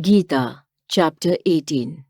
Gita, Chapter 18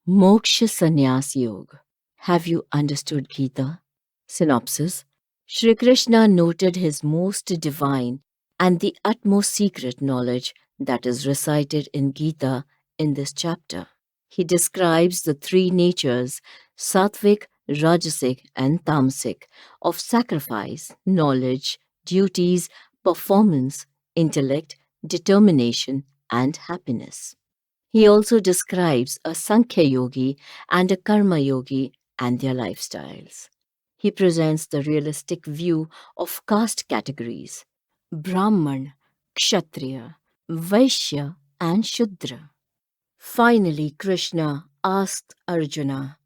Moksha Sannyas Yoga. Have you understood Gita? Synopsis. Shri Krishna noted his most divine and the utmost secret knowledge that is recited in Gita in this chapter. He describes the three natures, sattvic, rajasic, and tamasic, of sacrifice, knowledge, duties, performance, intellect, determination, and happiness. He also describes a Sankhya yogi and a Karma yogi and their lifestyles. He presents the realistic view of caste categories Brahman, Kshatriya, Vaishya, and Shudra. Finally, Krishna asked Arjuna,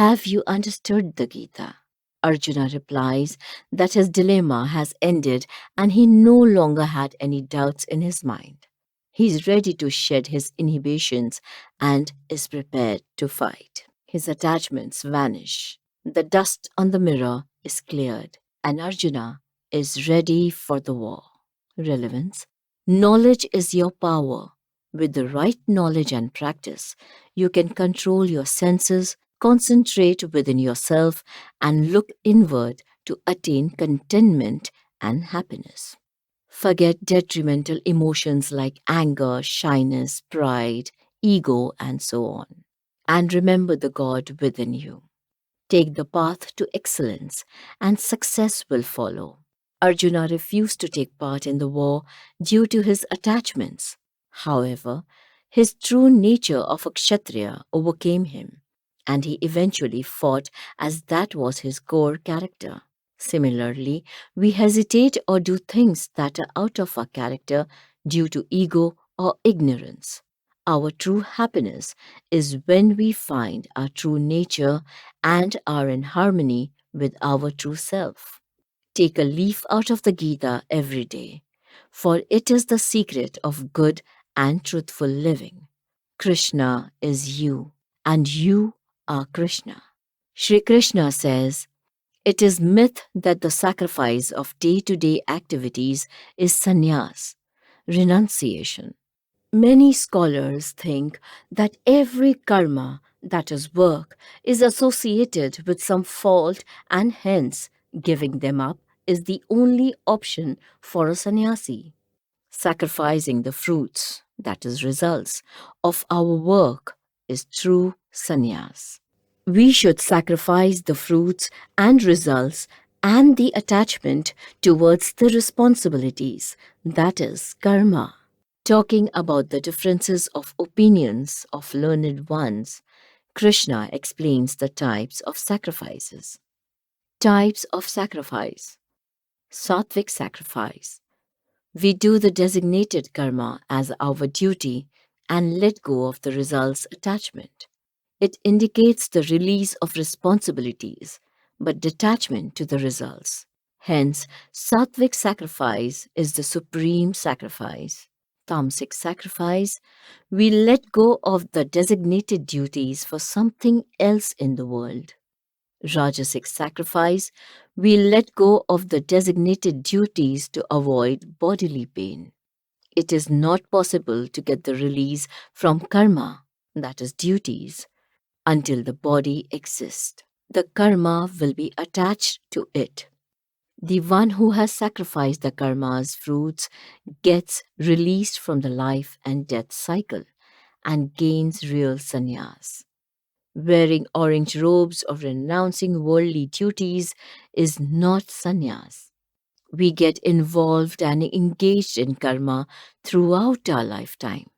"Have you understood the Gita?" Arjuna replies that his dilemma has ended and he no longer had any doubts in his mind. He is ready to shed his inhibitions and is prepared to fight. His attachments vanish. The dust on the mirror is cleared, and Arjuna is ready for the war. Relevance. Knowledge is your power. With the right knowledge and practice, you can control your senses, concentrate within yourself, and look inward to attain contentment and happiness. Forget detrimental emotions like anger, shyness, pride, ego, and so on. And remember the God within you. Take the path to excellence, and success will follow. Arjuna refused to take part in the war due to his attachments. However, his true nature of a Kshatriya overcame him, and he eventually fought as that was his core character. Similarly, we hesitate or do things that are out of our character due to ego or ignorance. Our true happiness is when we find our true nature and are in harmony with our true self. Take a leaf out of the Gita every day, for it is the secret of good and truthful living. Krishna is you, and you are Krishna. Shri Krishna says, "It is myth that the sacrifice of day-to-day activities is sannyas, renunciation. Many scholars think that every karma, that is work, is associated with some fault and hence giving them up is the only option for a sannyasi. Sacrificing the fruits, that is results, of our work is true sannyas. We should sacrifice the fruits and results and the attachment towards the responsibilities, that is karma." Talking about the differences of opinions of learned ones, Krishna explains the types of sacrifices. Types of sacrifice. Sattvic sacrifice. We do the designated karma as our duty and let go of the results attachment. It indicates the release of responsibilities, but detachment to the results. Hence, sattvic sacrifice is the supreme sacrifice. Tamasic sacrifice, we let go of the designated duties for something else in the world. Rajasic sacrifice, we let go of the designated duties to avoid bodily pain. It is not possible to get the release from karma, that is duties, until the body exists. The karma will be attached to it. The one who has sacrificed the karma's fruits gets released from the life and death cycle and gains real sannyas. Wearing orange robes or renouncing worldly duties is not sannyas. We get involved and engaged in karma throughout our lifetime.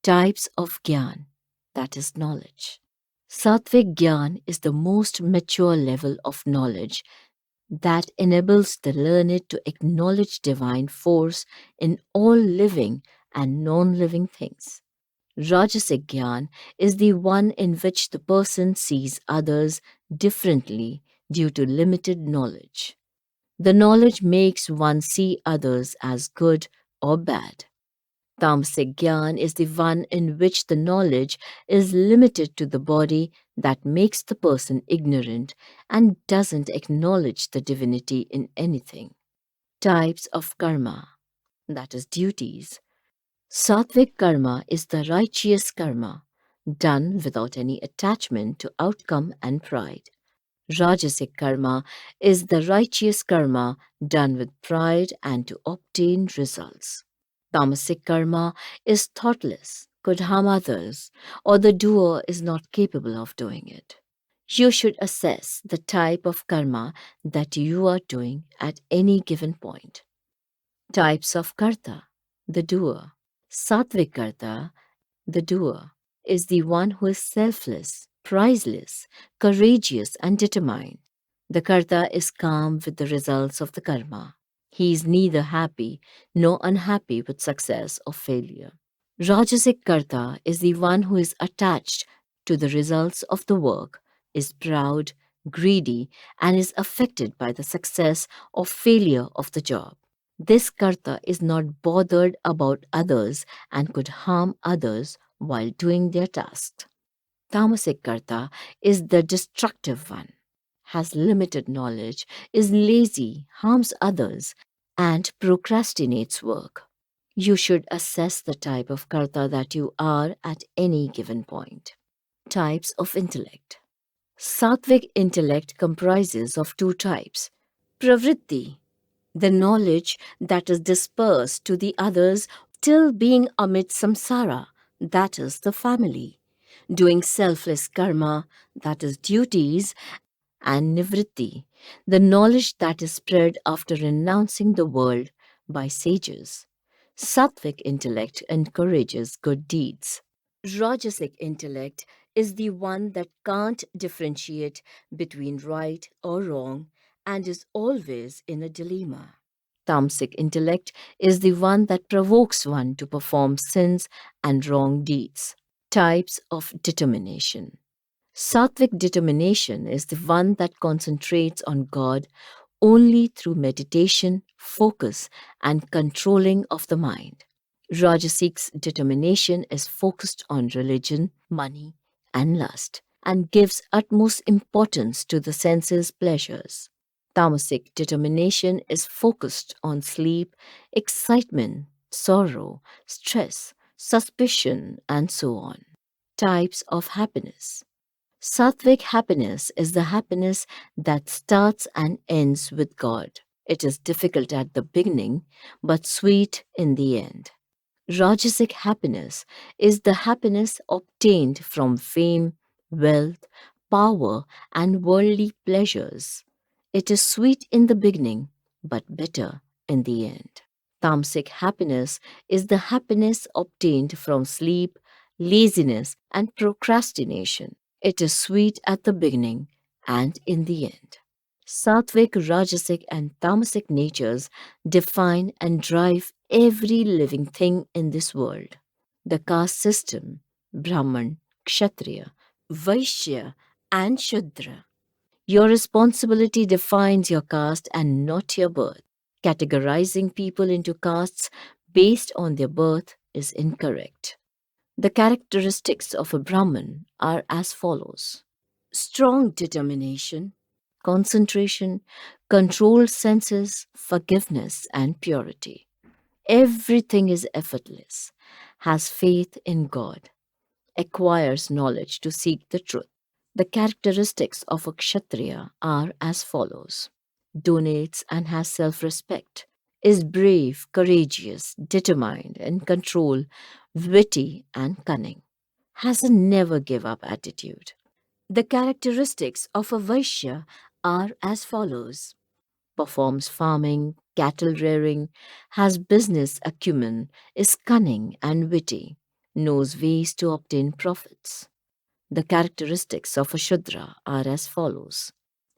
Types of Gyan, that is knowledge. Sattvic Gyan is the most mature level of knowledge that enables the learned to acknowledge divine force in all living and non-living things. Rajasic Gyan is the one in which the person sees others differently due to limited knowledge. The knowledge makes one see others as good or bad. Tamasic Gyan is the one in which the knowledge is limited to the body that makes the person ignorant and doesn't acknowledge the divinity in anything. Types of karma, that is duties. Sattvic karma is the righteous karma, done without any attachment to outcome and pride. Rajasic karma is the righteous karma done with pride and to obtain results. Tamasic karma is thoughtless, could harm others, or the doer is not capable of doing it. You should assess the type of karma that you are doing at any given point. Types of karta: the doer. Sattvic karta, the doer, is the one who is selfless, priceless, courageous, and determined. The karta is calm with the results of the karma. He is neither happy nor unhappy with success or failure. Rajasic karta is the one who is attached to the results of the work, is proud, greedy, and is affected by the success or failure of the job. This karta is not bothered about others and could harm others while doing their tasks. Tamasic karta is the destructive one, has limited knowledge, is lazy, harms others, and procrastinates work. You should assess the type of karta that you are at any given point. Types of intellect. Sattvic intellect comprises of two types: pravritti, the knowledge that is dispersed to the others till being amid samsara, that is the family, doing selfless karma, that is duties, and nivritti, the knowledge that is spread after renouncing the world by sages. Sattvic intellect encourages good deeds. Rajasic intellect is the one that can't differentiate between right or wrong and is always in a dilemma. Tamasic intellect is the one that provokes one to perform sins and wrong deeds. Types of determination. Sattvic determination is the one that concentrates on God only through meditation, focus, and controlling of the mind. Rajasik's determination is focused on religion, money, and lust, and gives utmost importance to the senses' pleasures. Tamasic determination is focused on sleep, excitement, sorrow, stress, suspicion, and so on. Types of happiness. Sattvic happiness is the happiness that starts and ends with God. It is difficult at the beginning, but sweet in the end. Rajasic happiness is the happiness obtained from fame, wealth, power, and worldly pleasures. It is sweet in the beginning, but bitter in the end. Tamasic happiness is the happiness obtained from sleep, laziness, and procrastination. It is sweet at the beginning and in the end. Sattvic, Rajasic, and Tamasic natures define and drive every living thing in this world. The caste system: Brahman, Kshatriya, Vaishya, and Shudra. Your responsibility defines your caste and not your birth. Categorizing people into castes based on their birth is incorrect. The characteristics of a Brahman are as follows: strong determination, concentration, controlled senses, forgiveness, and purity. Everything is effortless, has faith in God, acquires knowledge to seek the truth. The characteristics of a Kshatriya are as follows: donates and has self respect, is brave, courageous, determined, in control, witty, and cunning, has a never give up attitude. The characteristics of a Vaishya are as follows: performs farming, cattle rearing, has business acumen, is cunning and witty, knows ways to obtain profits. The characteristics of a Shudra are as follows: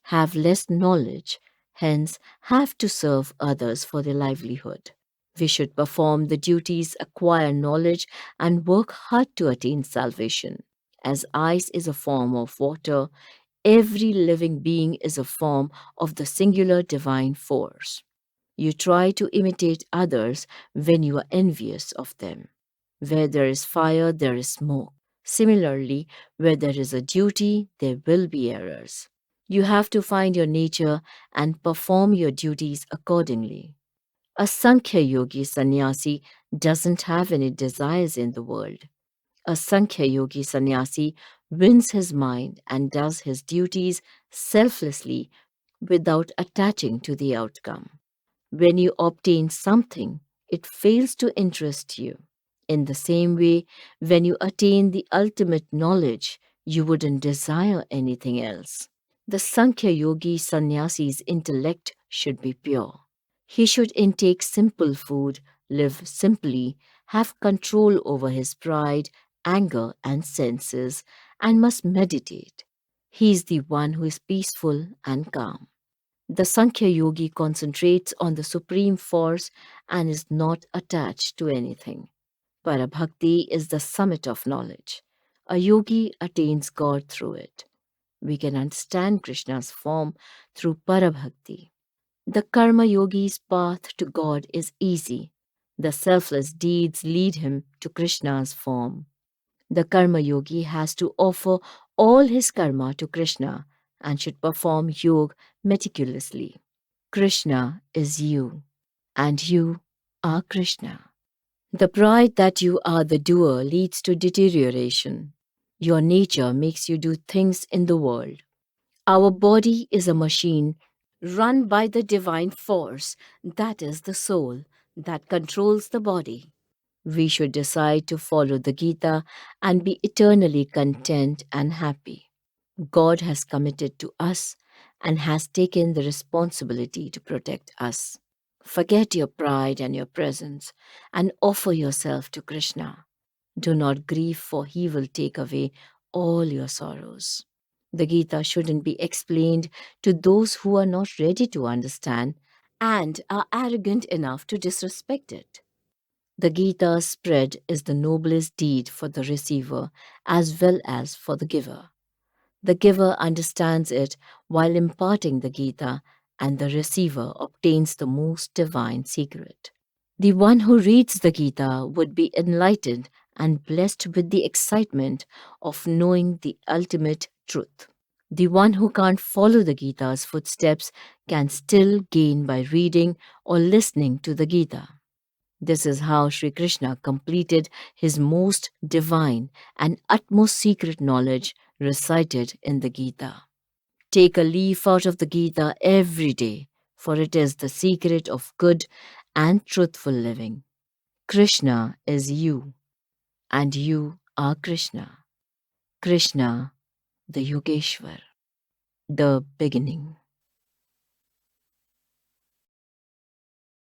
have less knowledge, hence have to serve others for their livelihood. We should perform the duties, acquire knowledge, and work hard to attain salvation. As ice is a form of water, every living being is a form of the singular divine force. You try to imitate others when you are envious of them. Where there is fire, there is smoke. Similarly, where there is a duty, there will be errors. You have to find your nature and perform your duties accordingly. A Sankhya Yogi sannyasi doesn't have any desires in the world. A Sankhya Yogi sannyasi wins his mind and does his duties selflessly without attaching to the outcome. When you obtain something, it fails to interest you. In the same way, when you attain the ultimate knowledge, you wouldn't desire anything else. The Sankhya Yogi sannyasi's intellect should be pure. He should intake simple food, live simply, have control over his pride, anger, and senses, and must meditate. He is the one who is peaceful and calm. The Sankhya Yogi concentrates on the supreme force and is not attached to anything. Parabhakti is the summit of knowledge. A yogi attains God through it. We can understand Krishna's form through Parabhakti. The Karma Yogi's path to God is easy. The selfless deeds lead him to Krishna's form. The Karma Yogi has to offer all his karma to Krishna and should perform yoga meticulously. Krishna is you, and you are Krishna. The pride that you are the doer leads to deterioration. Your nature makes you do things in the world. Our body is a machine run by the divine force, that is the soul, that controls the body. We should decide to follow the Gita and be eternally content and happy. God has committed to us and has taken the responsibility to protect us. Forget your pride and your presence and offer yourself to Krishna. Do not grieve, for he will take away all your sorrows. The Gita shouldn't be explained to those who are not ready to understand and are arrogant enough to disrespect it. The Gita's spread is the noblest deed for the receiver as well as for the giver. The giver understands it while imparting the Gita, and the receiver obtains the most divine secret. The one who reads the Gita would be enlightened and blessed with the excitement of knowing the ultimate truth. The one who can't follow the Gita's footsteps can still gain by reading or listening to the Gita. This is how Sri Krishna completed his most divine and utmost secret knowledge recited in the Gita. Take a leaf out of the Gita every day, for it is the secret of good and truthful living. Krishna is you, and you are Krishna. Krishna, the Yogeshwar, the beginning.